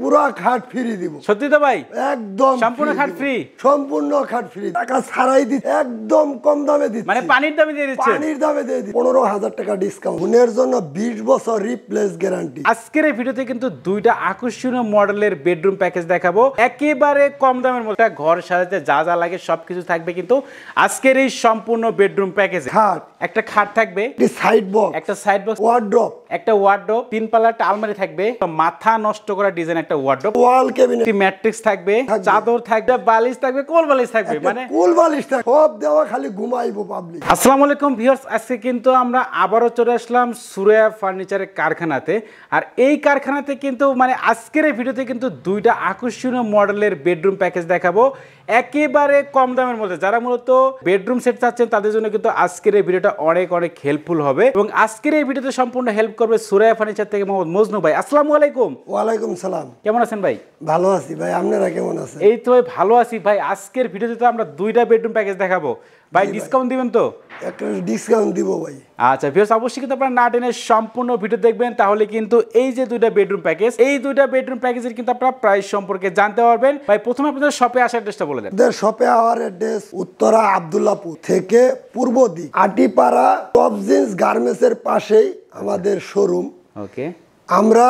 পুরা খাট ফ্রি দিব। সত্যি তো ভাই? একদম সম্পূর্ণ খাট ফ্রি। সম্পূর্ণ খাট ফ্রি, টাকা ছাড়াই দিচ্ছি, একদম কম দামে দিচ্ছি। মানে পানির দামে দিয়ে দিচ্ছেন? পানির দামে দিয়ে দিচ্ছি। 15,000 টাকা ডিসকাউন্ট, গুণের জন্য 20 বছর রিপ্লেস গ্যারান্টি। আজকের এই ভিডিওতে কিন্তু দুইটা আকর্ষণীয় মডেলের বেডরুম প্যাকেজ দেখাবো, একেবারে কম দামের মধ্যে। ঘর সাজাতে যা যা লাগে সবকিছু থাকবে কিন্তু আজকের এই সম্পূর্ণ বেডরুম প্যাকেজে। খাট, একটা খাট থাকবে, একটি সাইড বক্স, একটা সাইড বক্স, ওয়ার্ড্রপ, একটা ওয়ার্ড্রপ, 3 পাল্লা একটা আলমারি থাকবে, মাথা নষ্ট করা ডিজাইন একটা ওয়ার্ড্রপ, ওয়াল ক্যাবিনেট, ম্যাট্রিক্স থাকবে, চাদর থাকবে, বালিশ থাকবে, কোল বালিশ থাকবে, মানে কোল বালিশ থাকবে, সব দেওয়া, খালি ঘুমাইবো পাবলিক। আসসালামু আলাইকুম ভিউয়ার্স, আজকে কিন্তু আমরা আবারও চলে আসলাম সুরাইয়া ফার্নিচারের কারখানাতে। আর এই কারখানাতে কিন্তু মানে আজকের এই ভিডিওতে কিন্তু দুইটা আকর্ষণীয় মডেলের বেডরুম প্যাকেজ দেখাবো, একেবারে কম দামের মধ্যে। যারা মূলত বেডরুম সেট চাচ্ছেন তাদের জন্য কিন্তু আজকের এই ভিডিওটা অনেক অনেক হেল্পফুল হবে। এবং আজকের এই ভিডিওতে সম্পূর্ণ হেল্প করবে সুরাইয়া ফার্নিচার থেকে মোহাম্মদ মজনু ভাই। আসসালামু আলাইকুম। ওয়ালাইকুম সালাম। কেমন আছেন ভাই? ভালো আছি ভাই, আপনারা কেমন আছেন? এই তো ভাই ভালো আছি ভাই। আজকের ভিডিওতে তো আমরা দুইটা বেডরুম প্যাকেজ দেখাবো ভাই, ডিসকাউন্ট দিবেন তো? একটা ডিসকাউন্ট দিব ভাই। আচ্ছা ভিউয়ার্স, অবশ্যই কিন্তু আপনারা না টেনে সম্পূর্ণ ভিডিও দেখবেন, তাহলে কিন্তু এই যে দুইটা বেডরুম প্যাকেজ, এই দুইটা বেডরুম প্যাকেজের কিন্তু আপনারা প্রাইস সম্পর্কে জানতে পারবেন। ভাই প্রথমে আপনাদের শপে আসার অ্যাড্রেসটা বলে দেন। আমাদের শপে আওয়ার অ্যাড্রেস উত্তরা আব্দুল্লাহপুর থেকে পূর্ব দিক আটিপাড়া টপ জিন্স গার্মেন্টসের পাশেই আমাদের শোরুম। ওকে, আমরা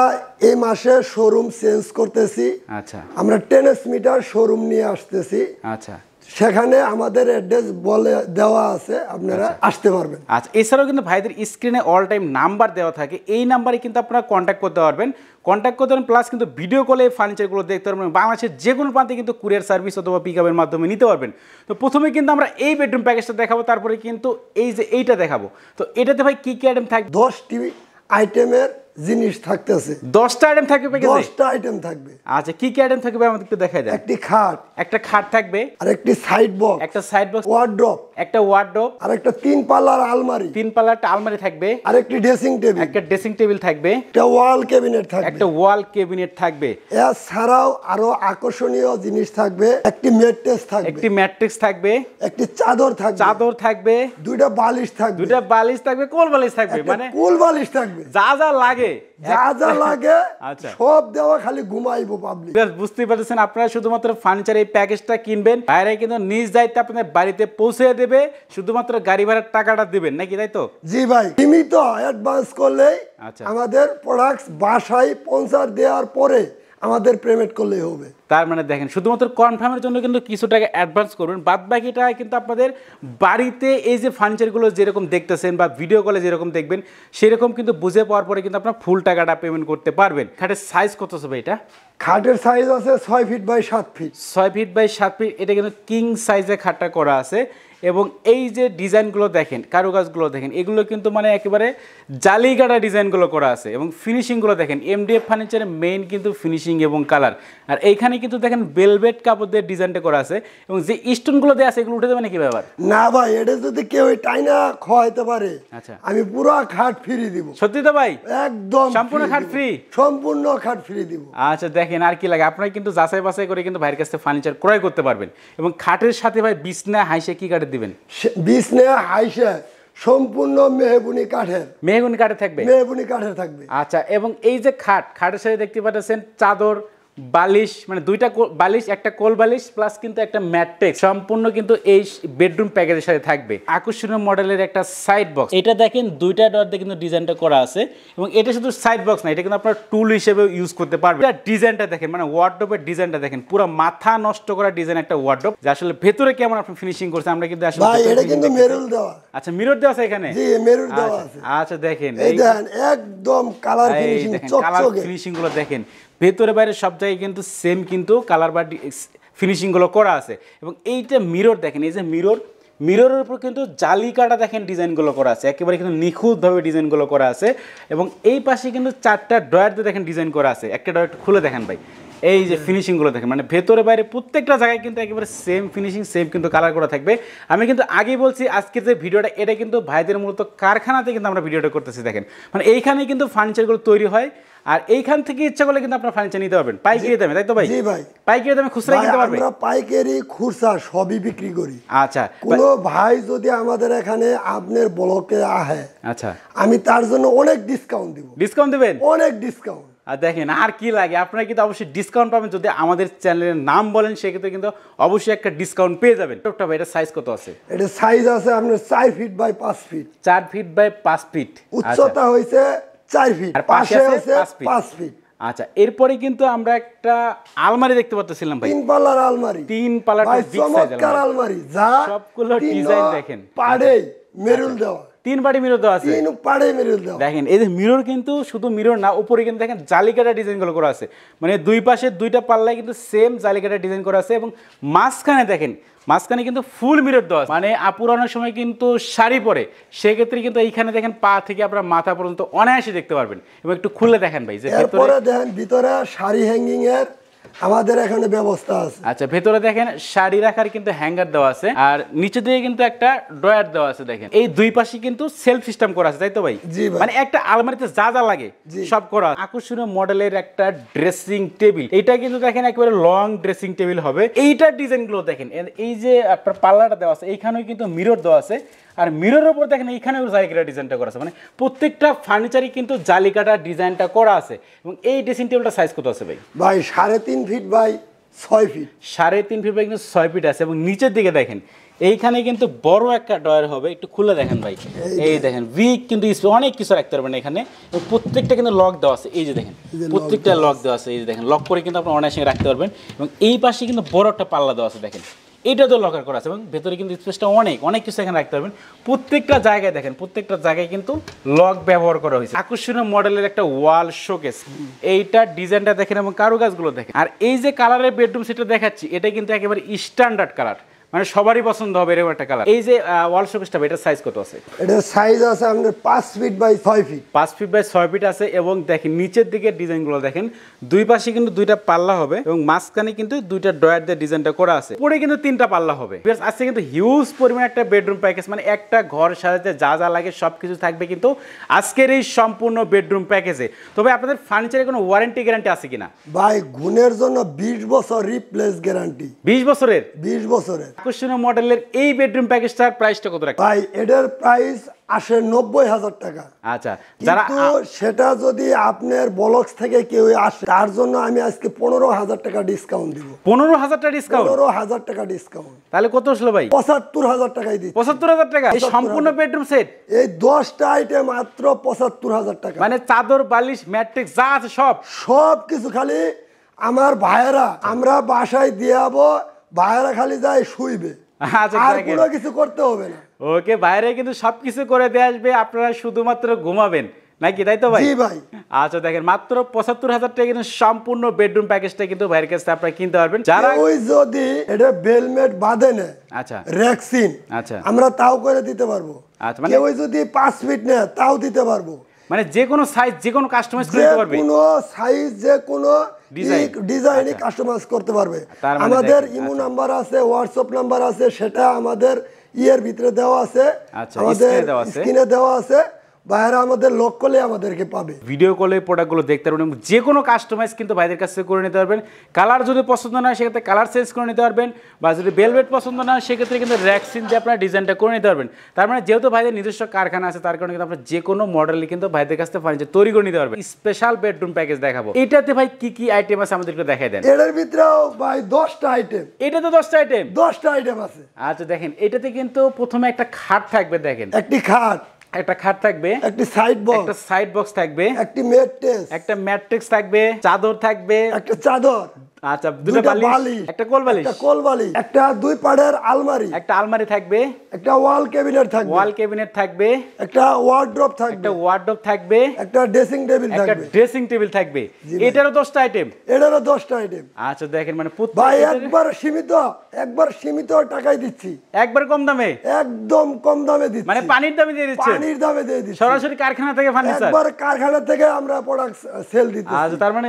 এই মাসে শোরুম চেঞ্জ করতেছি। আচ্ছা, আমরা 10 মিটার শোরুম নিয়ে আসতেছি। আচ্ছা, সেখানে আমাদের অ্যাড্রেস বলে দেওয়া আছে, আপনারা আসতে পারবেন। আচ্ছা, এছাড়াও কিন্তু ভাইদের স্ক্রিনে অল টাইম নাম্বার দেওয়া থাকে, এই নাম্বারে কিন্তু আপনারা কন্ট্যাক্ট করতে পারবেন। কন্ট্যাক্ট করতে পারেন, প্লাস কিন্তু ভিডিও কলে এই ফার্নিচারগুলো দেখতে পারবেন। বাংলাদেশের যে কোনো প্রান্তে কিন্তু কুরিয়ার সার্ভিস অথবা পিক আপের মাধ্যমে নিতে পারবেন। তো প্রথমে কিন্তু আমরা এই বেডরুম প্যাকেজটা দেখাবো, তারপরে কিন্তু এই যে এইটা দেখাবো। তো এটাতে ভাই কি কি আইটেম থাকবে? 10টি আইটেমের জিনিস থাকতেছে। 10টা আইটেম থাকবে প্যাকেজে? 10টা আইটেম থাকবে। আচ্ছা, কি কি আইটেম থাকবে আমাদের একটু দেখাই দেন। একটি খাট, একটা খাট থাকবে, আর একটি সাইড বক্স, একটা সাইড বক্স, ওয়ার্ড্রপ, একটা ওয়ার্ড্রপ, আর একটা 3 পাল্লার আলমারি, 3 পাল্লা একটা আলমারি থাকবে, আর একটি ড্রেসিং টেবিল, একটা ড্রেসিং টেবিল থাকবে, একটা ওয়াল ক্যাবিনেট থাকবে, একটা ওয়াল ক্যাবিনেট থাকবে। এছাড়াও আরো আকর্ষণীয় জিনিস থাকবে, একটি ম্যাট্রেস থাকবে, একটি ম্যাট্রিক্স থাকবে, একটি চাদর থাকবে, চাদর থাকবে, দুইটা বালিশ থাকবে, দুইটা বালিশ থাকবে, কোল বালিশ থাকবে, মানে কোল বালিশ থাকবে, যা যা লাগে, যা যা লাগে আচ্ছা, সব দেওয়া, খালি ঘুমাইবো পাবলিক। বুঝতেই পারছেন, আপনারা শুধুমাত্র ফার্নিচার এই প্যাকেজটা কিনবেন, বাইরে কিন্তু নিজ দায়িত্বে আপনাদের বাড়িতে পৌঁছে দেবে, শুধুমাত্র গাড়ি ভাড়ার টাকাটা দিবেন নাকি, তাই তো? জি ভাই, সীমিত অ্যাডভান্স করলেই আচ্ছা, আমাদের প্রোডাক্টস বাসায় পৌঁছার দেওয়ার পরে আমাদের পেমেন্ট করলেই হবে। তার মানে দেখেন, শুধুমাত্র কনফার্মের জন্য কিন্তু কিছু টাকা অ্যাডভান্স করবেন, বাদ বাকিটা কিন্তু আপনাদের বাড়িতে এই যে ফার্নিচারগুলো যেরকম দেখতেছেন বা ভিডিও কলে যেরকম দেখবেন সেরকম কিন্তু বুঝে পাওয়ার পরে কিন্তু আপনার ফুল টাকাটা পেমেন্ট করতে পারবেন। খাটের সাইজ কত হবে এটা? খাটের সাইজ আছে 6 feet by 7 feet. 6 feet by 7 feet, এটা কিন্তু কিং সাইজে খাটটা করা আছে। এবং এই যে ডিজাইনগুলো দেখেন, কারুকাজগুলো দেখেন, এগুলো কিন্তু মানে একেবারে জালিকাটা ডিজাইনগুলো করা আছে। এবং ফিনিশিংগুলো দেখেন, এমডিএফ ফার্নিচারের মেইন কিন্তু ফিনিশিং এবং কালার। আর এইখানে কিন্তু দেখেন ভেলভেট কাপড় দিয়ে ডিজাইনটা করা আছে, এবং যে স্টোনগুলো দেওয়া আছে এগুলো উঠে যাবে নাকি ব্যাপার? না ভাই, এটা যদি কেউ টাইনা খাওয়াইতে পারে, আচ্ছা, আমি পুরো খাট ফ্রি দিব। সত্যি তো ভাই? একদম সম্পূর্ণ খাট ফ্রি, সম্পূর্ণ খাট ফ্রি দিব। আচ্ছা দেখেন, আর কি লাগে, আপনারা কিন্তু যাচাই বাছাই করে কিন্তু ভাইয়ের কাছ থেকে ফার্নিচার ক্রয় করতে পারবেন। এবং খাটের সাথে ভাই বিছনা হাইসে কি কাঠের দিবেন? বিছনা হাইসে সম্পূর্ণ মেহগুনি কাঠের। মেহগুনি কাঠের থাকবে? মেহগুনি কাঠের থাকবে। আচ্ছা, এবং এই যে খাটের সাথে দেখতে পাচ্ছেন চাদর, বালিশ, মানে দুইটা বালিশ, একটা কোল বালিশ, প্লাস কিন্তু একটা ম্যাট্রিক্স, সম্পূর্ণ কিন্তু এই বেডরুম প্যাকেজের সাথে থাকবে। আকর্ষণীয় মডেলের একটা সাইড বক্স, এটা দেখেন দুইটা ডট দিয়ে কিন্তু ডিজাইনটা করা আছে। এবং এটা শুধু সাইড বক্স না, এটা কিন্তু আপনার টুল হিসেবে ইউজ করতে পারবেন। এটা ডিজাইনটা দেখেন, মানে ওয়ার্ডরোবের ডিজাইনটা দেখেন, পুরো মাথা নষ্ট করা ডিজাইন একটা ওয়ার্ডরোব, যে আসলে ভেতরে কেমন আপনি ফিনিশিং করছেন আমরা কিন্তু আসলে ভাই এটা কিন্তু মেরুল দেওয়া। আচ্ছা, মিরর দেওয়া আছে এখানে? জি, মিরর দেওয়া আছে। আচ্ছা দেখেন, এই দেখেন একদম কালার ফিনিশিং, চকচকে ফিনিশিং গুলো দেখেন, ভেতরে বাইরে সব জায়গায় কিন্তু সেম কিন্তু কালার বা ফিনিশিংগুলো করা আছে। এবং এইটা মিরর দেখেন, এই যে মিররের উপর কিন্তু জালিকাটা দেখেন ডিজাইনগুলো করা আছে, একেবারে কিন্তু নিখুঁতভাবে ডিজাইনগুলো করা আছে। এবং এই পাশে কিন্তু 4টা ড্রয়ার দিয়ে দেখেন ডিজাইন করা আছে। একটা ড্রয়ার খুলে দেখেন ভাই, এই যে ফিনিশিংগুলো দেখেন, মানে ভেতরে বাইরে প্রত্যেকটা জায়গায় কিন্তু একেবারে সেম ফিনিশিং, সেম কিন্তু কালার করা থাকবে। আমি কিন্তু আগেই বলছি আজকের যে ভিডিওটা, এটা কিন্তু ভাইদের মূলত কারখানাতে কিন্তু আমরা ভিডিওটা করতেছি। দেখেন, মানে এইখানেই কিন্তু ফার্নিচারগুলো তৈরি হয়, আর এইখান থেকে ইচ্ছা করলে কিন্তু আপনারা ফার্নিচার নিতে পারবেন পাইকারি দামে, তাই তো ভাই? জি ভাই, পাইকারি দামে খুচরা কিনতে পারবেন। আমরা পাইকারি খুচরা সবই বিক্রি করি। আচ্ছা, কোনো ভাই যদি আমাদের এখানে আপনার ব্লকে আহে, আচ্ছা, আমি তার জন্য অনেক ডিসকাউন্ট দিব। ডিসকাউন্ট দিবেন? অনেক ডিসকাউন্ট। আর দেখেন আর কি লাগে, আপনারা কিন্তু অবশ্যই ডিসকাউন্ট পাবেন যদি আমাদের চ্যানেলের নাম বলেন, সেক্ষেত্রে কিন্তু অবশ্যই একটা ডিসকাউন্ট পেয়ে যাবেন। টপটা ভাই এটা সাইজ কত আছে? এটা সাইজ আছে আপনার 4 feet by 5 feet. 4 feet by 5 feet, উচ্চতা হইছে 4 ফিট, আর পাশে আছে 5 ফিট। আচ্ছা, এরপরে কিন্তু আমরা একটা আলমারি দেখতে পাচ্ছিলাম ভাই, 3 পাল্লার আলমারি। 3 পাল্লার বিগ সাইজ আলমারি, যা সবগুলো ডিজাইন দেখেন, পাড়ে মেরুল দেওয়া, 3 পাড়ে মিরর দেওয়া আছে, 3 পাড়ে মেরুল দেওয়া। দেখেন এই যে মিরর কিন্তু শুধু মিরর না, উপরে কিন্তু দেখেন জালিকাটা ডিজাইন গুলো করা আছে, মানে দুই পাশে দুইটা পাল্লায় কিন্তু সেম জালিকাটা ডিজাইন করা আছে, এবং মাঝখানে দেখেন মাঝখানে কিন্তু ফুল মিরর দেওয়া আছে। মানে আপুরানোর সময় কিন্তু শাড়ি পরে, সেক্ষেত্রে কিন্তু এইখানে দেখেন পা থেকে আপনার মাথা পর্যন্ত অনায়াসে দেখতে পারবেন। এবং একটু খুলে দেখেন ভাই, যে এরপরে দেখেন ভিতরে শাড়ি হ্যাঙ্গিং এর আমাদের এখানে ব্যবস্থা আছে। আচ্ছা, ভেতরে দেখেন শাড়ি রাখার কিন্তু হ্যাঙ্গার দেওয়া আছে, আর নিচে দিয়ে কিন্তু একটা ড্রয়ার দেওয়া আছে। দেখেন এই দুই পাশে কিন্তু সেলফ সিস্টেম করা আছে, তাই তো ভাই? জি ভাই। মানে একটা আলমারিতে যা যা লাগে সব করা। আকর্ষণীয় মডেলের একটা ড্রেসিং টেবিল, এটা কিন্তু দেখেন একেবারে লং ড্রেসিং টেবিল হবে। এইটার ডিজাইন গুলো দেখেন, এই যে আপনার পাল্লাটা দেওয়া আছে, এইখানেও কিন্তু মিরর দেওয়া আছে, আর মিররের উপর দেখেন এইখানেও জালিকাটা ডিজাইনটা করা আছে। মানে প্রত্যেকটা ফার্নিচারই কিন্তু জালিকাটা ডিজাইনটা করা আছে। এবং এই ড্রেসিং টেবিলটা সাইজ কত আছে ভাই? ভাই 3.5 feet by 6 feet. 3.5 feet by কিন্তু 6 ফিট আছে। এবং নিচের দিকে দেখেন এইখানে কিন্তু বড় একটা ডয়ার হবে, একটু খুলে দেখেন ভাই, এই দেখেন উইক কিন্তু অনেক কিছু রাখতে পারবেন এখানে। প্রত্যেকটা কিন্তু লক দেওয়া আছে, এই যে দেখেন প্রত্যেকটা লক দেওয়া আছে, এই যে দেখেন লক করে কিন্তু আপনি অনায়াসে রাখতে পারবেন। এবং এই পাশে কিন্তু বড় একটা পাল্লা দেওয়া আছে, দেখেন এটা তো লকার করা আছে, এবং ভেতরে কিন্তু স্পেসটা অনেক কিছু এখানে রাখতে পারবেন। প্রত্যেকটা জায়গায় দেখেন, প্রত্যেকটা জায়গায় কিন্তু লক ব্যবহার করা হয়েছে। আকর্ষণীয় মডেলের একটা ওয়াল শোকেস, এইটা ডিজাইনটা দেখেন এবং কারুকাজগুলো দেখেন। আর এই যে কালারের বেডরুম সেটা দেখাচ্ছি, এটা কিন্তু একেবারে স্ট্যান্ডার্ড কালার, মানে সবারই পছন্দ হবে এরকম একটা কালার। এই যে ওয়াল শোকেসটা, এটা সাইজ কত আছে? এটা সাইজ আছে আমাদের 5 feet by 6 feet. 5 feet by 6 feet আছে। এবং দেখেন নিচের দিকে ডিজাইনগুলো দেখেন, দুই পাশে কিন্তু দুইটা পাল্লা হবে, এবং মাঝখানে কিন্তু দুইটা ড্রয়ার দিয়ে ডিজাইনটা করা আছে, পরে কিন্তু 3টা পাল্লা হবে। আজকে কিন্তু হিউজ পরিমাণ একটা বেডরুম প্যাকেজ, মানে একটা ঘর সাজাতে যা যা লাগে সবকিছু থাকবে কিন্তু আজকের এই সম্পূর্ণ বেডরুম প্যাকেজে। তবে আপনাদের ফার্নিচারে কোনো ওয়ারেন্টি গ্যারান্টি আছে কিনা? ভাই গুণের জন্য 20 বছর রিপ্লেস গ্যারান্টি। 20 বছরের? 20 বছরের। আকর্ষণীয় মডেলের এই বেডরুম প্যাকেজটার প্রাইসটা কত রাখবেন? ভাই এটার প্রাইস আসে 90,000 টাকা। আচ্ছা, যারা সেটা যদি আপনার ব্লকস থেকে কেউ আসে, তার জন্য আমি আজকে 15,000 টাকা ডিসকাউন্ট দিব। 15,000 টাকা ডিসকাউন্ট? 15,000 টাকা ডিসকাউন্ট। তাহলে কত হলো ভাই? 75,000 টাকাই দিচ্ছি। 75,000 টাকা এই সম্পূর্ণ বেডরুম সেট? এই 10টা আইটেম মাত্র 75,000 টাকা। মানে চাদর, বালিশ, ম্যাট্রিক্স যা আছে সব কিছু। খালি আমার ভাইয়েরা, আমরা বাসায় দিয়ে যাবো, ভাইয়েরা খালি যায় শুইবে, আর কোনো কিছু করতে হবে না। ওকে, বাইরে কিন্তু সবকিছু করে দিয়ে আসবে, আপনারা শুধুমাত্র ঘুমাবেন নাকি, তাই তো ভাই? জি ভাই। আচ্ছা দেখেন, মাত্র 75,000 টাকা কিন্তু সম্পূর্ণ বেডরুম প্যাকেজটা কিন্তু ভাইয়ের কাছে আপনারা কিনতে পারবেন। যারা ওই যদি এটা বেলমেট বাঁধে নেয়, আচ্ছা রেক্সিন, আচ্ছা আমরা তাও করে দিতে পারবো। আচ্ছা, মানে ওই যদি 5 ফিট নেয় তাও দিতে পারবো। মানে যে কোনো সাইজ, যে কোনো কাস্টমাইজ করে দিতে পারবে, যে কোনো সাইজ, যে কোনো ডিজাইনই কাস্টমাইজ করতে পারবে। আমাদের ইমো নাম্বার আছে, হোয়াটসঅ্যাপ নাম্বার আছে, সেটা আমাদের ইয়ের ভিতরে দেওয়া আছে, আমাদের স্ক্রিনে দেওয়া আছে। ভাইরা আমাদের লক করলে আমাদেরকে পাবে, ভিডিও কলে প্রোডাক্টগুলো দেখতে পারবেন। যে কোনো কাস্টমাইজ কিন্তু ভাইদের কাছ থেকে করে নিতে পারবেন। কালার যদি পছন্দ না হয় সেক্ষেত্রে কালার চেঞ্জ করে নিতে পারবেন, বা যদি বেলভেট পছন্দ না হয় সেক্ষেত্রে কিন্তু র্যাক্সিন দিয়ে আপনারা ডিজাইনটা করে নিতে পারবেন। তার মানে যেহেতু ভাইদের নিজস্ব কারখানা আছে, তার কারণে কিন্তু আপনারা যে কোনো মডেলই কিন্তু ভাইদের কাছ থেকে ফার্নিচার তৈরি করে নিতে পারবেন। স্পেশাল বেডরুম প্যাকেজ দেখাবো। এটাতে ভাই কি কি আইটেম আছে আমাদেরকে দেখাই দেন। এটার ভিতরেও ভাই 10টা আইটেম। এটা তো 10টা আইটেম? 10টা আইটেম আছে। আচ্ছা দেখেন, এটাতে কিন্তু প্রথমে একটা খাট থাকবে, দেখেন একটি খাট, একটা খাট থাকবে, একটি সাইড বক্স, একটা সাইড বক্স থাকবে, একটি ম্যাট্রেস, একটা ম্যাট্রিক্স থাকবে, চাদর থাকবে, একটা চাদর, আচ্ছা দুটো বালিশ, একটা কোল বালিশ, একটা কোল বালিশ, একটা 2 পাড়ের আলমারি, একটা আলমারি থাকবে, একটা ওয়াল ক্যাবিনেট থাকবে, ওয়াল ক্যাবিনেট থাকবে, একটা ওয়ার্ড্রপ থাকবে, একটা ওয়ার্ড্রপ থাকবে, একটা ড্রেসিং টেবিল থাকবে, একটা ড্রেসিং টেবিল থাকবে। এটারও 10টা আইটেম? এটারও 10টা আইটেম। আচ্ছা দেখেন, মানে ভাই একবার সীমিত টাকায় দিচ্ছি, একবার কম দামে, একদম কম দামে দিচ্ছি, মানে পানির দামে দিয়ে দিচ্ছি, পানির দামে দিয়ে দিচ্ছি, সরাসরি কারখানা থেকে ফার্নিচার, একবার কারখানা থেকে আমরা প্রোডাক্ট সেল দিচ্ছি। আচ্ছা, তার মানে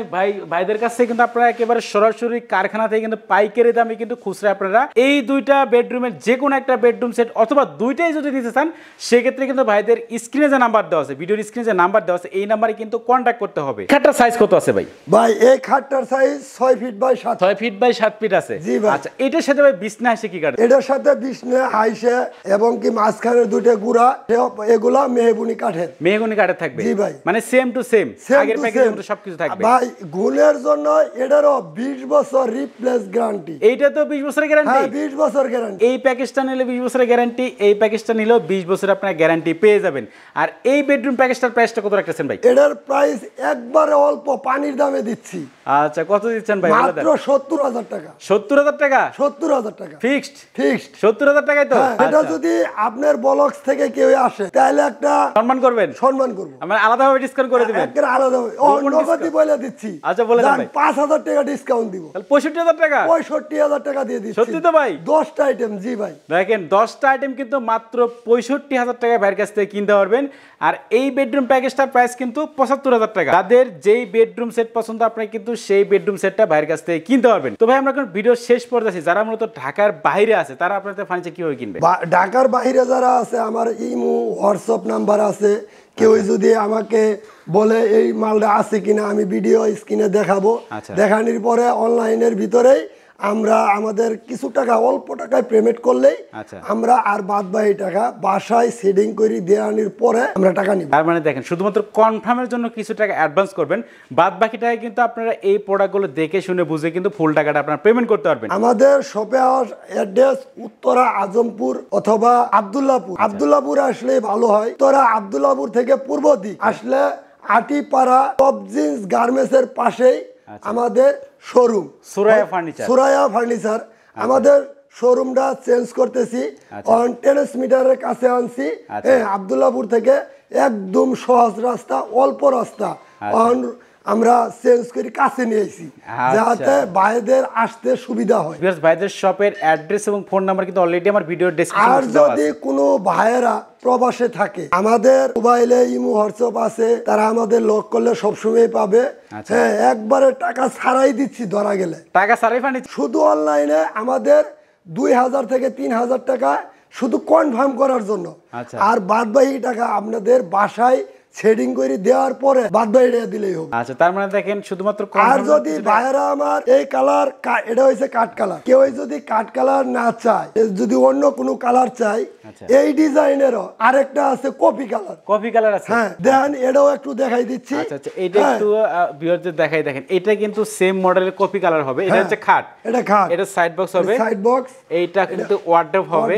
ভাইদের কাছে কিন্তু আপনারা একেবারে সরাসরি কারখানা থেকে কিন্তু পাইকারি দামে কিন্তু খুচরা আপনারা এই দুইটা বেডরুমের যে কোনো একটা বেডরুম সেট অথবা দুইটাই যদি নিতে চান সেক্ষেত্রে কিন্তু ভাইদের স্ক্রিনে যে নাম্বার দেওয়া আছে, ভিডিওর স্ক্রিনে যে নাম্বার দেওয়া আছে এই নাম্বারে কিন্তু কন্ট্যাক্ট করতে হবে। খাটটার সাইজ কত আছে ভাই? ভাই এই খাটটার size 6 feet by 7 6 feet by 7 feet আছে। জি ভাই। আচ্ছা এটার সাথে ভাই বিছনা আছে কি কাঠ? এটার সাথে বিছনা হাইসে এবং কি মাঝখানের দুইটা গুড়া এগুলা মেহগুনি কাঠের। মেহগুনি কাঠের থাকবে? জি ভাই। মানে সেম টু সেম আগের প্যাকেজের মতো সবকিছু থাকবে। ভাই গুণের জন্য এটারও 20 বছর রিপ্লেস গ্যারান্টি। এইটা তো 20 বছরের গ্যারান্টি? হ্যাঁ 20 বছর গ্যারান্টি। এই প্যাকেজটা নিলে 20 বছরের গ্যারান্টি, এই প্যাকেজটা নিলেও 20 বছর আপনারা গ্যারান্টি পেয়ে যাবেন। আর এই বেডরুম প্যাকেজটার প্রাইসটা কত রাখতেছেন ভাই? এটার প্রাইস একবারে অল্প পানির দামে দিচ্ছি। আচ্ছা কত দিচ্ছেন ভাই? মাত্র 70,000 টাকা। 70,000 টাকা? 70,000 টাকা ফিক্সড? ফিক্সড 70,000 টাকাই তো? এটা যদি আপনার ব্লগস থেকে কেউ আসে তাহলে একটা সম্মান করবেন? সম্মান করব। আমরা আলাদাভাবে ডিসকাউন্ট করে দিবেন? একটা আলাদাভাবে নগদই বলে দিচ্ছি। আচ্ছা বলে দেন ভাই। 5,000 টাকা ডিসকাউন্ট দিব। তাহলে 65,000 টাকা? 65,000 টাকা দিয়ে দিচ্ছি। সত্যি তো ভাই? 10টা আইটেম। জি ভাই। দেখেন 10টা আইটেম কিন্তু মাত্র 65,000 টাকায় ভাইয়ের কাছ থেকে কিনতে পারবেন। আর এই বেডরুম প্যাকেজটার প্রাইস কিন্তু 75,000 টাকা। তাদের যেই বেডরুম সেট পছন্দ আপনারা কিন্তু সেই বেডরুম সেটটা ভাইয়ের কাছ থেকে কিনতে পারবেন। তো ভাই আমরা এখন ভিডিও শেষ পর্যায়ে আছি, যারা মূলত ঢাকার বাইরে আছে তারা আপনাদের ফার্নিচার কিভাবে কিনবে? ঢাকার বাইরে যারা আছে আমার ইমো হোয়াটসঅ্যাপ নাম্বার আছে, কেউ যদি আমাকে বলে এই মালটা আছে কিনা আমি ভিডিও স্ক্রিনে দেখাবো। দেখানোর পরে অনলাইনের ভিতরেই আমরা আমাদের কিছু টাকা অল্প টাকায় পেমেন্ট করলেই আমরা আর বাদ বাকি টাকা বাসায় সেটিং করে দেওয়ানোর পরে আমরা টাকা নিব। তার মানে দেখেন শুধুমাত্র কনফার্মের জন্য কিছু টাকা অ্যাডভান্স করবেন, বাদ বাকি টাকা কিন্তু আপনারা এই প্রোডাক্টগুলো দেখে শুনে বুঝে কিন্তু ফুল টাকাটা আপনারা পেমেন্ট করতে পারবেন। আমাদের শপে অ্যাড্রেস উত্তরা আজমপুর অথবা আব্দুল্লাহপুর। আব্দুল্লাহপুর আসলে ভালো হয়। উত্তরা আব্দুল্লাহপুর থেকে পূর্ব দিক আসলে আটিপাড়া টপ জিন্স গার্মেন্টসের পাশেই আমাদের শোরুম সুরাইয়া ফার্নিচার। আমাদের শোরুমটা চেঞ্জ করতেছি, 10 মিটারের কাছে আনছি। আব্দুল্লাহপুর থেকে একদম সহজ রাস্তা, অল্প রাস্তা আমরা চেঞ্জ করে কাছে নিয়ে আসি যাতে ভাইদের আসতে সুবিধা হয়। ভাইদের শপের অ্যাড্রেস এবং ফোন নাম্বার কিন্তু অলরেডি আমার ভিডিও ডেসক্রিপশনে আর যদি কোনো ভাইয়েরা প্রবাসে থাকে আমাদের মোবাইলে ইমো হোয়াটসঅ্যাপ আছে, তারা আমাদের লক করলে সবসময় পাবে। হ্যাঁ একবারে টাকা ছাড়াই দিচ্ছি, ধরা গেলে টাকা ছাড়াই ফার্নিচার। শুধু অনলাইনে আমাদের 2,000 থেকে 3,000 টাকা শুধু কনফার্ম করার জন্য, আর বাদ বাকি টাকা আপনাদের বাসায় সেটিং করে দেওয়ার পরে বাদ বাকি টাকা দিলেই হবে। আচ্ছা তার মানে দেখেন শুধুমাত্র আর যদি ভাইরা আমার এই কালার, এটা হইছে কাট কালার, কেউ যদি কাট কালার না চায়, যদি অন্য কোনো কালার চাই, এই ডিজাইনেরও আরেকটা আছে কফি কালার। কফি কালার আছে? হ্যাঁ দেখেন এটাও একটু দেখাই দিচ্ছি। আচ্ছা আচ্ছা এটা একটু ভিউয়ারদের দেখাই। দেখেন এটা কিন্তু সেম মডেলের কফি কালার হবে। এটা হচ্ছে খাট, এটা খাট, এটা সাইড বক্স হবে, সাইড বক্স। এইটা কিন্তু ওয়ার্ডরোব হবে,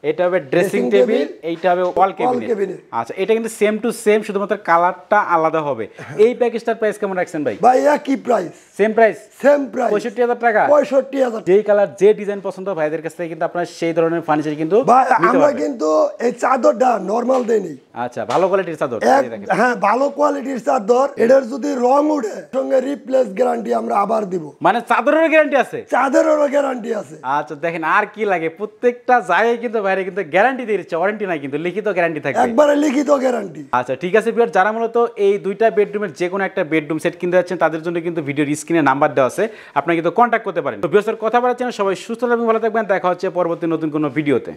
এটা হবে ড্রেসিং টেবিল, এইটা হবে ওয়াল ক্যাবিনেট। আচ্ছা এটা কিন্তু সেম টু সেম, শুধুমাত্র কালারটা আলাদা হবে। এই প্যাকেজটার প্রাইস কেমন রাখছেন ভাই? ভাই একই price, same price, same price 65,000 টাকা। 65,000। যেই কালার যে ডিজাইন পছন্দ ভাইদের কাছ থেকে কিন্তু আপনারা সেই ধরনের ফার্নিচার কিন্তু ভাই আমরা কিন্তু এই চাদরটা নরমাল দেই নি। আচ্ছা ভালো কোয়ালিটির চাদর? হ্যাঁ ভালো কোয়ালিটির চাদর। এটার যদি রং উঠে সঙ্গে রিপ্লেস গ্যারান্টি আমরা আবার দিব। মানে চাদরেরও গ্যারান্টি আছে? চাদরেরও গ্যারান্টি আছে। আচ্ছা দেখেন আর কি লাগে, প্রত্যেকটা জায়গায় কিন্তু বাইরে কিন্তু গ্যারান্টি দিয়ে দিচ্ছে, ওয়ারেন্টি নাই কিন্তু লিখিত গ্যারান্টি থাকবে, একবারে লিখিত গ্যারান্টি। আচ্ছা ঠিক আছে ভিউয়ার, যারা মূলত এই দুইটা বেডরুমের যে কোনো একটা বেডরুম সেট কিনতে যাচ্ছেন তাদের জন্য কিন্তু ভিডিওর স্ক্রিনে নাম্বার দেওয়া আছে, আপনারা কিন্তু কন্ট্যাক্ট করতে পারেন। তো ভিউয়ার্স কথা বলার জন্য সবাই সুস্থ থাকবেন, ভালো থাকবেন, দেখা হচ্ছে পরবর্তী নতুন কোনো ভিডিওতে।